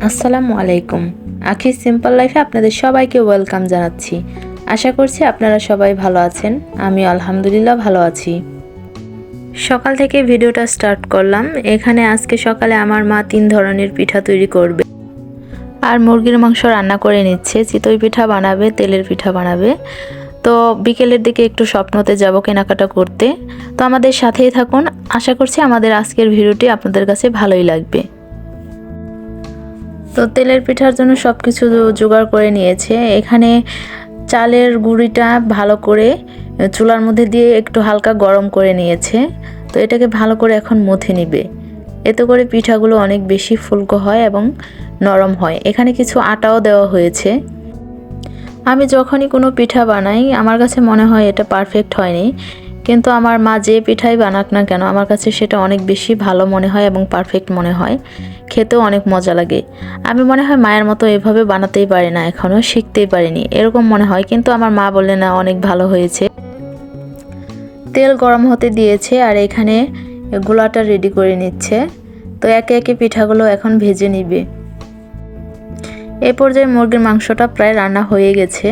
আসসালামু আলাইকুম। আখি সিম্পল লাইফে আপনাদের সবাইকে ওয়েলকাম জানাচ্ছি। আশা করছি আপনারা সবাই ভালো আছেন। আমি আলহামদুলিল্লাহ ভালো আছি। সকাল থেকে ভিডিওটা স্টার্ট করলাম। এখানে আজকে সকালে আমার মা 3 ধরনের পিঠা তৈরি করবে আর মুরগির মাংস রান্না করে নিচ্ছে। চিতই পিঠা বানাবে, তেলের পিঠা বানাবে। তো বিকেলের দিকে একটু স্বপ্নতে যাব কেনাকাটা করতে। তো আমাদের সাথেই থাকুন। আশা করছি আমাদের আজকের ভিডিওটি আপনাদের কাছে ভালোই লাগবে। তো তেলের পিঠার জন্য সব কিছু জোগাড় করে নিয়েছে। এখানে চালের গুঁড়িটা ভালো করে চুলার মধ্যে দিয়ে একটু হালকা গরম করে নিয়েছে। তো এটাকে ভালো করে এখন মথে নিবে। এতে করে পিঠাগুলো অনেক বেশি ফুলকো হয় এবং নরম হয়। এখানে কিছু আটাও দেওয়া হয়েছে। আমি যখনই কোনো পিঠা বানাই আমার কাছে মনে হয় এটা পারফেক্ট হয়নি, কিন্তু আমার মা যে পিঠাই বানাক না কেন আমার কাছে সেটা অনেক বেশি ভালো মনে হয় এবং পারফেক্ট মনে হয়। খেতেও অনেক মজা লাগে। আমি মনে হয় মায়ের মতো এভাবে বানাতেই পারি না, এখনও শিখতেই পারিনি এরকম মনে হয়, কিন্তু আমার মা বললে না অনেক ভালো হয়েছে। তেল গরম হতে দিয়েছে আর এখানে গোলাটা রেডি করে নিচ্ছে। তো একে একে পিঠাগুলো এখন ভেজে নিবে। এই পর্যায়ে মুরগির মাংসটা প্রায় রান্না হয়ে গেছে।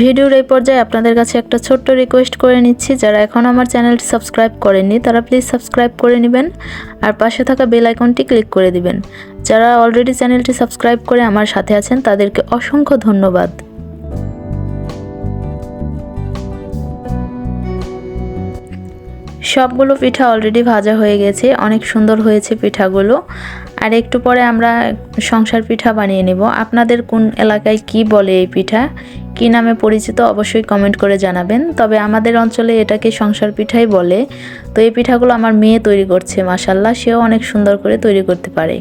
ভিডিওর এই পর্যায়ে আপনাদের কাছে একটা ছোট্ট রিকোয়েস্ট করে নিচ্ছি, যারা এখন আমার চ্যানেলটি সাবস্ক্রাইব করেননি তারা প্লিজ সাবস্ক্রাইব করে নেবেন আর পাশে থাকা বেল আইকনটি ক্লিক করে দিবেন। যারা অলরেডি চ্যানেলটি সাবস্ক্রাইব করে আমার সাথে আছেন তাদেরকে অসংখ্য ধন্যবাদ। সবগুলো পিঠা অলরেডি ভাজা হয়ে গেছে, অনেক সুন্দর হয়েছে পিঠাগুলো। আর একটু পরে আমরা সংসার পিঠা বানিয়ে নেব। আপনাদের কোন এলাকায় কি বলে এই পিঠা, কি নামে পরিচিত অবশ্যই কমেন্ট করে জানাবেন। তবে আমাদের অঞ্চলে এটাকে সংসার পিঠাই বলে। তো এই পিঠাগুলো আমার মেয়ে তৈরি করছে, মাশাআল্লাহ সেও অনেক সুন্দর করে তৈরি করতে পারে।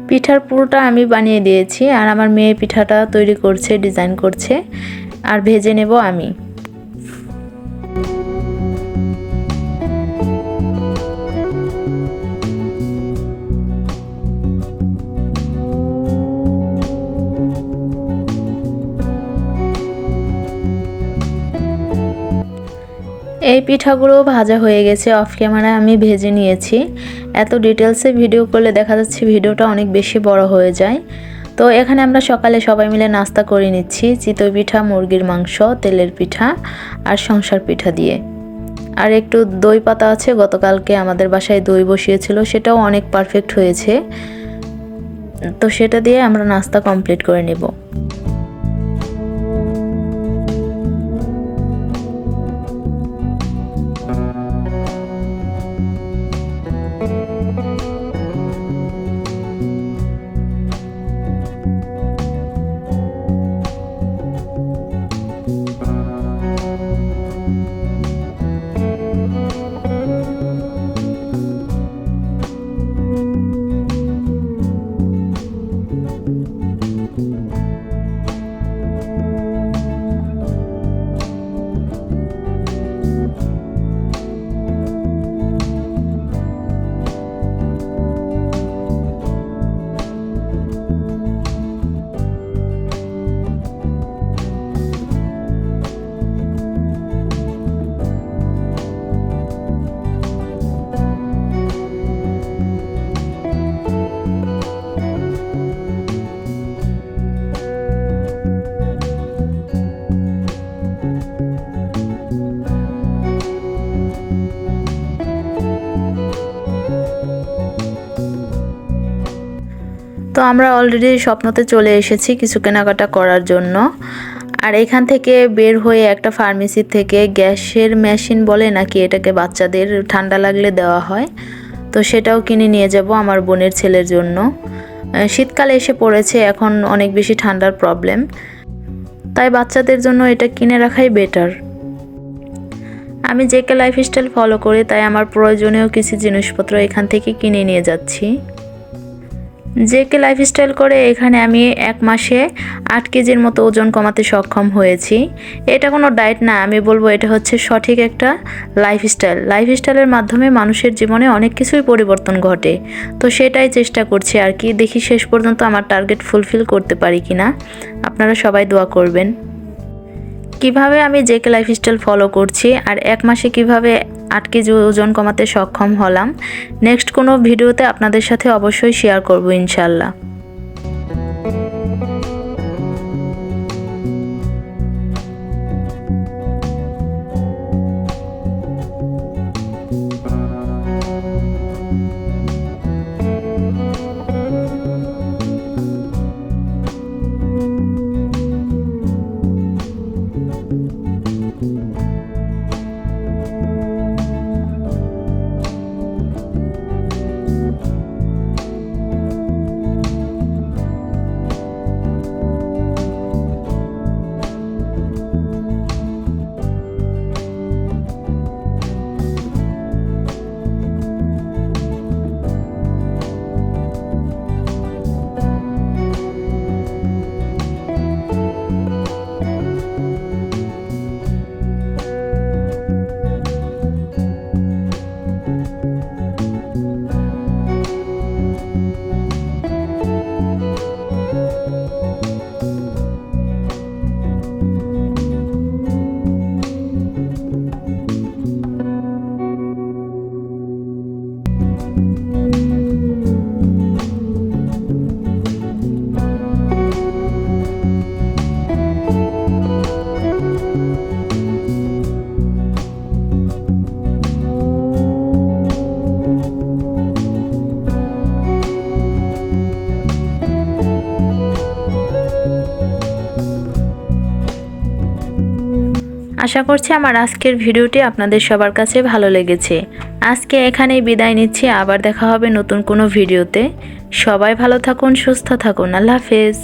পিঠার পুরোটা আমি বানিয়ে দিয়েছি আর আমার মেয়ে পিঠাটা তৈরি করছে, ডিজাইন করছে আর ভেজে নেব আমি। এই পিঠাগুলো ভাজা হয়ে গেছে, অফ ক্যামেরায় আমি ভেজে নিয়েছি। এত ডিটেলসে ভিডিও করলে দেখা যাচ্ছে ভিডিওটা অনেক বেশি বড় হয়ে যায়। তো এখানে আমরা সকালে সবাই মিলে নাস্তা করে নিচ্ছি চিতই পিঠা, মুরগির মাংস, তেলের পিঠা আর সংসার পিঠা দিয়ে। আর একটু দই পাতা আছে, গতকালকে আমাদের বাসায় দই বসিয়েছিল, সেটাও অনেক পারফেক্ট হয়েছে। তো সেটা দিয়ে আমরা নাস্তা কমপ্লিট করে নেব। তো আমরা অলরেডি স্বপ্নতে চলে এসেছি কিছু কেনাকাটা করার জন্য। আর এখান থেকে বের হয়ে একটা ফার্মেসি থেকে গ্যাসের মেশিন বলে নাকি এটাকে, বাচ্চাদের ঠান্ডা লাগলে দেওয়া হয়, তো সেটাও কিনে নিয়ে যাব আমার বোনের ছেলের জন্য। শীতকালে এসে পড়েছে, এখন অনেক বেশি ঠান্ডার প্রবলেম, তাই বাচ্চাদের জন্য এটা কিনে রাখাই বেটার। আমি জেকে লাইফস্টাইল ফলো করি, তাই আমার প্রয়োজনীয় কিছু জিনিসপত্র এখান থেকে কিনে নিয়ে যাচ্ছি। জেকে লাইফস্টাইল করে এখানে আমি 1 মাসে 8 কেজির মতো ওজন কমাতে সক্ষম হয়েছি। এটা কোনো ডায়েট না, আমি বলবো এটা হচ্ছে সঠিক একটা লাইফস্টাইলের মাধ্যমে মানুষের জীবনে অনেক কিছুই পরিবর্তন ঘটে। তো সেটাই চেষ্টা করছি আর কি, দেখি শেষ পর্যন্ত আমার টার্গেট ফুলফিল করতে পারি কিনা। আপনারা সবাই দোয়া করবেন। কিভাবে আমি জেকে লাইফস্টাইল ফলো করছি আর 1 মাসে কিভাবে 8 কেজি ওজন কমাতে সক্ষম হলাম, নেক্সট কোনো ভিডিওতে আপনাদের সাথে অবশ্যই শেয়ার করব ইনশাআল্লাহ। আশা করছি আমার আজকের ভিডিওটি আপনাদের সবার কাছে ভালো লেগেছে। আজকে এখানেই বিদায় নিচ্ছি, আবার দেখা হবে নতুন কোনো ভিডিওতে। সবাই ভালো থাকুন, সুস্থ থাকুন। আল্লাহ হাফেজ।